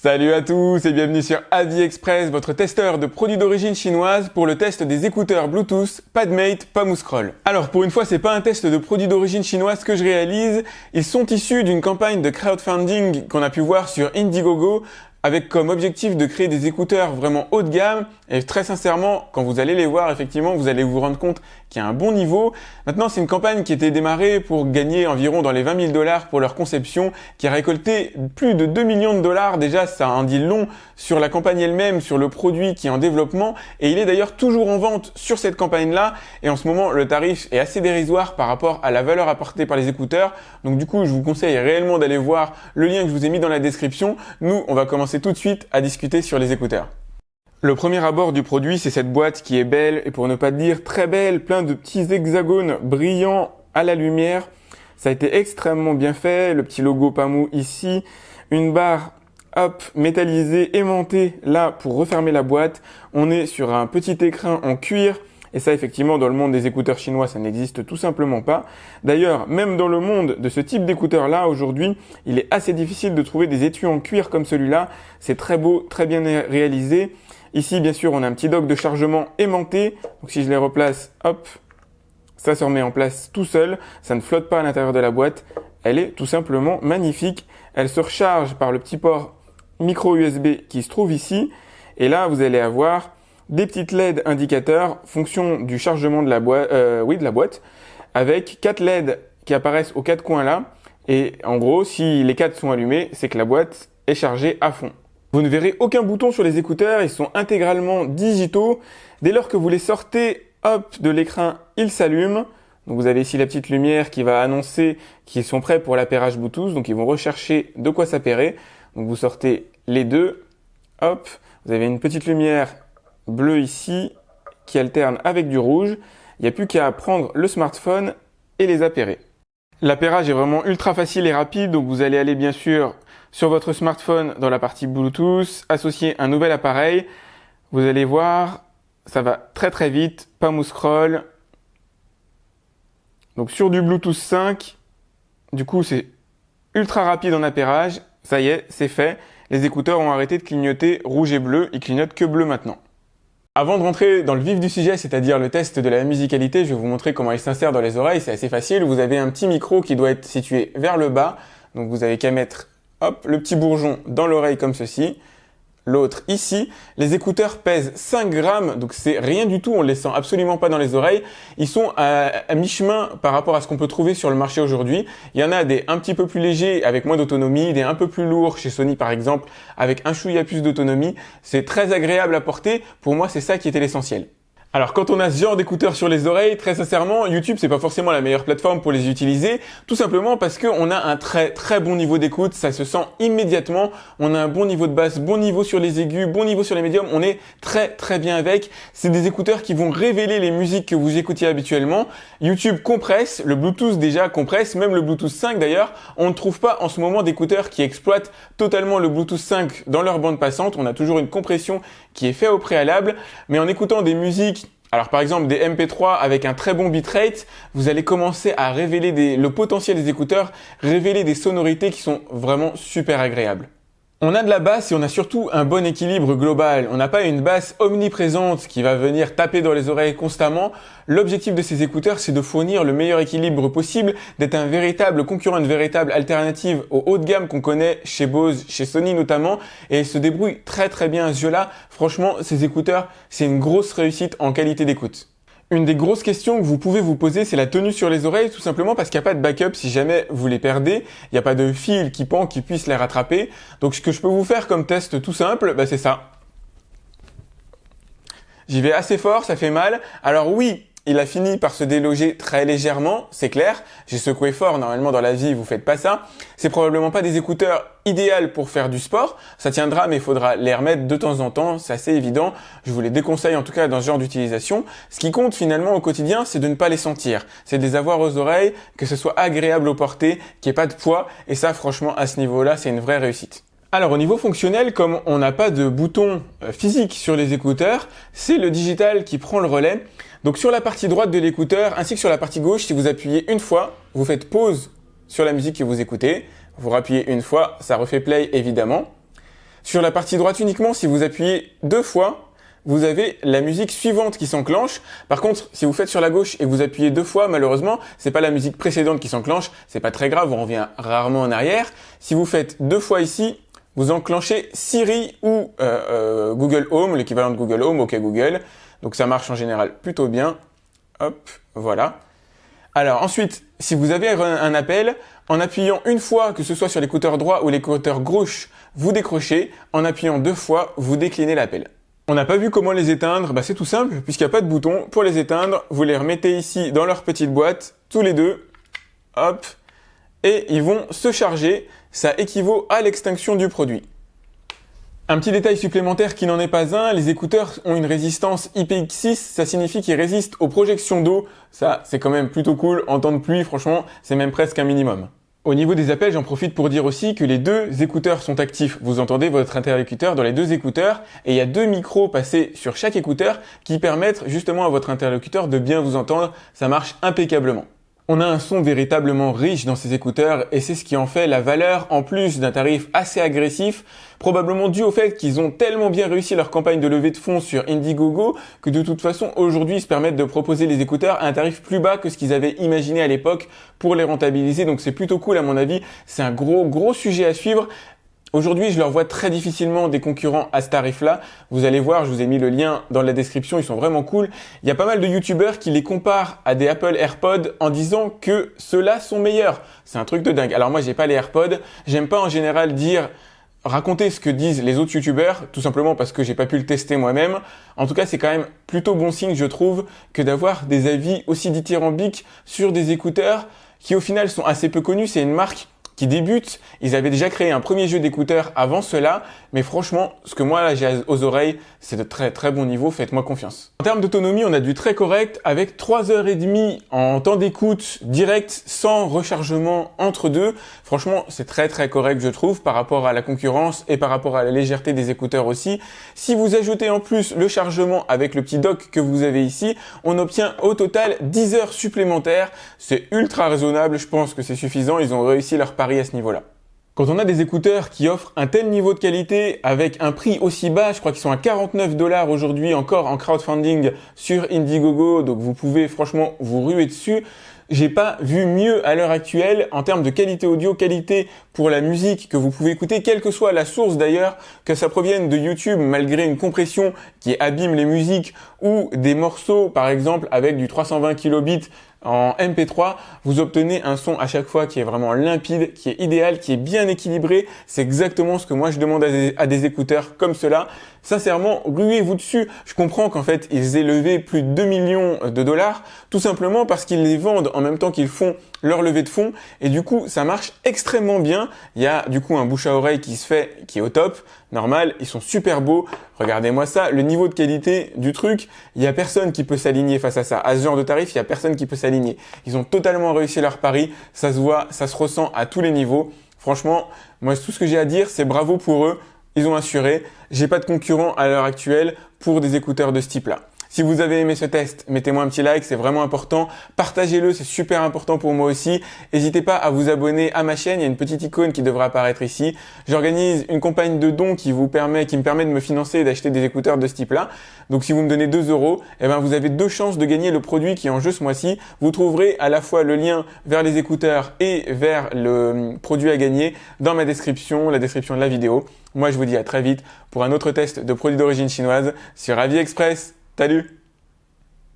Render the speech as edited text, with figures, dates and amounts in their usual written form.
Salut à tous et bienvenue sur AliExpress, votre testeur de produits d'origine chinoise pour le test des écouteurs Bluetooth PadMate PamuScroll. Alors pour une fois, c'est pas un test de produits d'origine chinoise que je réalise, ils sont issus d'une campagne de crowdfunding qu'on a pu voir sur Indiegogo avec comme objectif de créer des écouteurs vraiment haut de gamme et très sincèrement, quand vous allez les voir, effectivement, vous allez vous rendre compte qu'il y a un bon niveau. Maintenant, c'est une campagne qui était démarrée pour gagner environ dans les 20 000 $ pour leur conception, qui a récolté plus de 2 millions de dollars. Déjà, ça en dit long sur la campagne elle-même, sur le produit qui est en développement et il est d'ailleurs toujours en vente sur cette campagne-là et en ce moment, le tarif est assez dérisoire par rapport à la valeur apportée par les écouteurs. Donc du coup, je vous conseille réellement d'aller voir le lien que je vous ai mis dans la description. Nous, on va commencer tout de suite à discuter sur les écouteurs. Le premier abord du produit, c'est cette boîte qui est belle et pour ne pas dire très belle, plein de petits hexagones brillants à la lumière. Ça a été extrêmement bien fait, le petit logo Pamu ici, une barre métallisée aimantée là pour refermer la boîte. On est sur un petit écrin en cuir et ça effectivement dans le monde des écouteurs chinois ça n'existe tout simplement pas. D'ailleurs même dans le monde de ce type d'écouteurs là aujourd'hui il est assez difficile de trouver des étuis en cuir comme celui-là. C'est très beau, très bien réalisé. Ici, bien sûr, on a un petit dock de chargement aimanté. Donc, si je les replace, hop, ça se remet en place tout seul. Ça ne flotte pas à l'intérieur de la boîte. Elle est tout simplement magnifique. Elle se recharge par le petit port micro USB qui se trouve ici. Et là, vous allez avoir des petites LED indicateurs fonction du chargement de la boîte, avec 4 LED qui apparaissent aux 4 coins là. Et en gros, si les 4 sont allumés, c'est que la boîte est chargée à fond. Vous ne verrez aucun bouton sur les écouteurs, ils sont intégralement digitaux. Dès lors que vous les sortez, de l'écran, ils s'allument. Donc vous avez ici la petite lumière qui va annoncer qu'ils sont prêts pour l'appairage Bluetooth. Donc ils vont rechercher de quoi s'appairer. Donc vous sortez les deux, vous avez une petite lumière bleue ici qui alterne avec du rouge. Il n'y a plus qu'à prendre le smartphone et les appairer. L'appairage est vraiment ultra facile et rapide, donc vous allez aller bien sûr sur votre smartphone dans la partie Bluetooth, associer un nouvel appareil. Vous allez voir, ça va très très vite, PamuScroll. Donc sur du Bluetooth 5, du coup c'est ultra rapide en appairage. Ça y est, c'est fait. Les écouteurs ont arrêté de clignoter rouge et bleu, ils clignotent que bleu maintenant. Avant de rentrer dans le vif du sujet, c'est-à-dire le test de la musicalité, je vais vous montrer comment il s'insère dans les oreilles. C'est assez facile. Vous avez un petit micro qui doit être situé vers le bas. Donc vous avez qu'à mettre le petit bourgeon dans l'oreille comme ceci. L'autre ici. Les écouteurs pèsent 5 grammes, donc c'est rien du tout, on les sent absolument pas dans les oreilles. Ils sont à mi-chemin par rapport à ce qu'on peut trouver sur le marché aujourd'hui. Il y en a des un petit peu plus légers avec moins d'autonomie, des un peu plus lourds chez Sony par exemple, avec un chouïa plus d'autonomie. C'est très agréable à porter, pour moi c'est ça qui était l'essentiel. Alors quand on a ce genre d'écouteurs sur les oreilles, très sincèrement, YouTube c'est pas forcément la meilleure plateforme pour les utiliser, tout simplement parce qu'on a un très très bon niveau d'écoute, ça se sent immédiatement, on a un bon niveau de basse, bon niveau sur les aigus, bon niveau sur les médiums, on est très très bien avec. C'est des écouteurs qui vont révéler les musiques que vous écoutiez habituellement. YouTube compresse, le Bluetooth déjà compresse, même le Bluetooth 5 d'ailleurs. On ne trouve pas en ce moment d'écouteurs qui exploitent totalement le Bluetooth 5 dans leur bande passante, on a toujours une compression qui est faite au préalable, mais en écoutant des musiques, alors par exemple des MP3 avec un très bon bitrate, vous allez commencer à révéler le potentiel des écouteurs, révéler des sonorités qui sont vraiment super agréables. On a de la basse et on a surtout un bon équilibre global. On n'a pas une basse omniprésente qui va venir taper dans les oreilles constamment. L'objectif de ces écouteurs, c'est de fournir le meilleur équilibre possible, d'être un véritable concurrent, une véritable alternative au haut de gamme qu'on connaît chez Bose, chez Sony notamment. Et ils se débrouillent très très bien à ce jeu-là. Franchement, ces écouteurs, c'est une grosse réussite en qualité d'écoute. Une des grosses questions que vous pouvez vous poser, c'est la tenue sur les oreilles, tout simplement parce qu'il n'y a pas de backup si jamais vous les perdez. Il n'y a pas de fil qui pend qui puisse les rattraper. Donc ce que je peux vous faire comme test tout simple, c'est ça. J'y vais assez fort, ça fait mal. Alors oui, il a fini par se déloger très légèrement, c'est clair. J'ai secoué fort, normalement dans la vie vous faites pas ça. C'est probablement pas des écouteurs idéaux pour faire du sport. Ça tiendra mais il faudra les remettre de temps en temps, c'est assez évident. Je vous les déconseille en tout cas dans ce genre d'utilisation. Ce qui compte finalement au quotidien, c'est de ne pas les sentir. C'est de les avoir aux oreilles, que ce soit agréable au porter, qu'il n'y ait pas de poids. Et ça franchement à ce niveau-là, c'est une vraie réussite. Alors au niveau fonctionnel, comme on n'a pas de bouton physique sur les écouteurs, c'est le digital qui prend le relais. Donc sur la partie droite de l'écouteur ainsi que sur la partie gauche, si vous appuyez une fois, vous faites pause sur la musique que vous écoutez. Vous rappuyez une fois, ça refait play évidemment. Sur la partie droite uniquement, si vous appuyez 2 fois, vous avez la musique suivante qui s'enclenche. Par contre, si vous faites sur la gauche et que vous appuyez 2 fois, malheureusement, c'est pas la musique précédente qui s'enclenche. C'est pas très grave, on revient rarement en arrière. Si vous faites 2 fois ici, vous enclenchez Siri ou Google Home, l'équivalent de Google Home, OK Google. Donc ça marche en général plutôt bien. Hop, voilà. Alors ensuite, si vous avez un appel, en appuyant une fois, que ce soit sur l'écouteur droit ou l'écouteur gauche, vous décrochez. En appuyant 2 fois, vous déclinez l'appel. On n'a pas vu comment les éteindre, c'est tout simple, puisqu'il n'y a pas de bouton. Pour les éteindre, vous les remettez ici dans leur petite boîte, tous les deux, hop, et ils vont se charger. Ça équivaut à l'extinction du produit. Un petit détail supplémentaire qui n'en est pas un, les écouteurs ont une résistance IPX6, ça signifie qu'ils résistent aux projections d'eau. Ça, c'est quand même plutôt cool. En temps de pluie, franchement, c'est même presque un minimum. Au niveau des appels, j'en profite pour dire aussi que les 2 écouteurs sont actifs. Vous entendez votre interlocuteur dans les 2 écouteurs et il y a 2 micros passés sur chaque écouteur qui permettent justement à votre interlocuteur de bien vous entendre. Ça marche impeccablement. On a un son véritablement riche dans ces écouteurs et c'est ce qui en fait la valeur en plus d'un tarif assez agressif, probablement dû au fait qu'ils ont tellement bien réussi leur campagne de levée de fonds sur Indiegogo que de toute façon aujourd'hui ils se permettent de proposer les écouteurs à un tarif plus bas que ce qu'ils avaient imaginé à l'époque pour les rentabiliser. Donc c'est plutôt cool à mon avis, c'est un gros sujet à suivre. Aujourd'hui, je leur vois très difficilement des concurrents à ce tarif-là. Vous allez voir, je vous ai mis le lien dans la description, ils sont vraiment cool. Il y a pas mal de youtubeurs qui les comparent à des Apple AirPods en disant que ceux-là sont meilleurs. C'est un truc de dingue. Alors moi, j'ai pas les AirPods. J'aime pas en général raconter ce que disent les autres youtubeurs, tout simplement parce que j'ai pas pu le tester moi-même. En tout cas, c'est quand même plutôt bon signe, je trouve, que d'avoir des avis aussi dithyrambiques sur des écouteurs qui au final sont assez peu connus. C'est une marque qui débutent. Ils avaient déjà créé un premier jeu d'écouteurs avant cela, mais franchement, ce que moi là j'ai aux oreilles, c'est de très bon niveau, faites-moi confiance. En termes d'autonomie, on a du très correct avec 3h30 en temps d'écoute direct sans rechargement entre deux. Franchement, c'est très correct je trouve par rapport à la concurrence et par rapport à la légèreté des écouteurs aussi. Si vous ajoutez en plus le chargement avec le petit dock que vous avez ici, on obtient au total 10 heures supplémentaires. C'est ultra raisonnable, je pense que c'est suffisant, ils ont réussi leur pari à ce niveau-là. Quand on a des écouteurs qui offrent un tel niveau de qualité avec un prix aussi bas, je crois qu'ils sont à 49 $ aujourd'hui encore en crowdfunding sur Indiegogo, donc vous pouvez franchement vous ruer dessus. J'ai pas vu mieux à l'heure actuelle en termes de qualité audio, qualité pour la musique que vous pouvez écouter, quelle que soit la source d'ailleurs, que ça provienne de YouTube malgré une compression qui abîme les musiques ou des morceaux par exemple avec du 320 kilobits en MP3, vous obtenez un son à chaque fois qui est vraiment limpide, qui est idéal, qui est bien équilibré. C'est exactement ce que moi je demande à des écouteurs comme cela. Sincèrement, ruez-vous dessus. Je comprends qu'en fait, ils aient levé plus de 2 millions de dollars, tout simplement parce qu'ils les vendent en même temps qu'ils font leur levée de fonds. Et du coup, ça marche extrêmement bien. Il y a du coup un bouche à oreille qui se fait, qui est au top. Normal, ils sont super beaux. Regardez-moi ça, le niveau de qualité du truc, il y a personne qui peut s'aligner face à ça. À ce genre de tarif, il y a personne qui peut s'aligner. Ils ont totalement réussi leur pari. Ça se voit, ça se ressent à tous les niveaux. Franchement, moi, tout ce que j'ai à dire, c'est bravo pour eux. Ils ont assuré. J'ai pas de concurrent à l'heure actuelle pour des écouteurs de ce type-là. Si vous avez aimé ce test, mettez-moi un petit like, c'est vraiment important. Partagez-le, c'est super important pour moi aussi. N'hésitez pas à vous abonner à ma chaîne, il y a une petite icône qui devrait apparaître ici. J'organise une campagne de dons qui me permet de me financer et d'acheter des écouteurs de ce type-là. Donc si vous me donnez 2 €, vous avez 2 chances de gagner le produit qui est en jeu ce mois-ci. Vous trouverez à la fois le lien vers les écouteurs et vers le produit à gagner dans ma description, la description de la vidéo. Moi, je vous dis à très vite pour un autre test de produits d'origine chinoise sur AviExpress. Salut!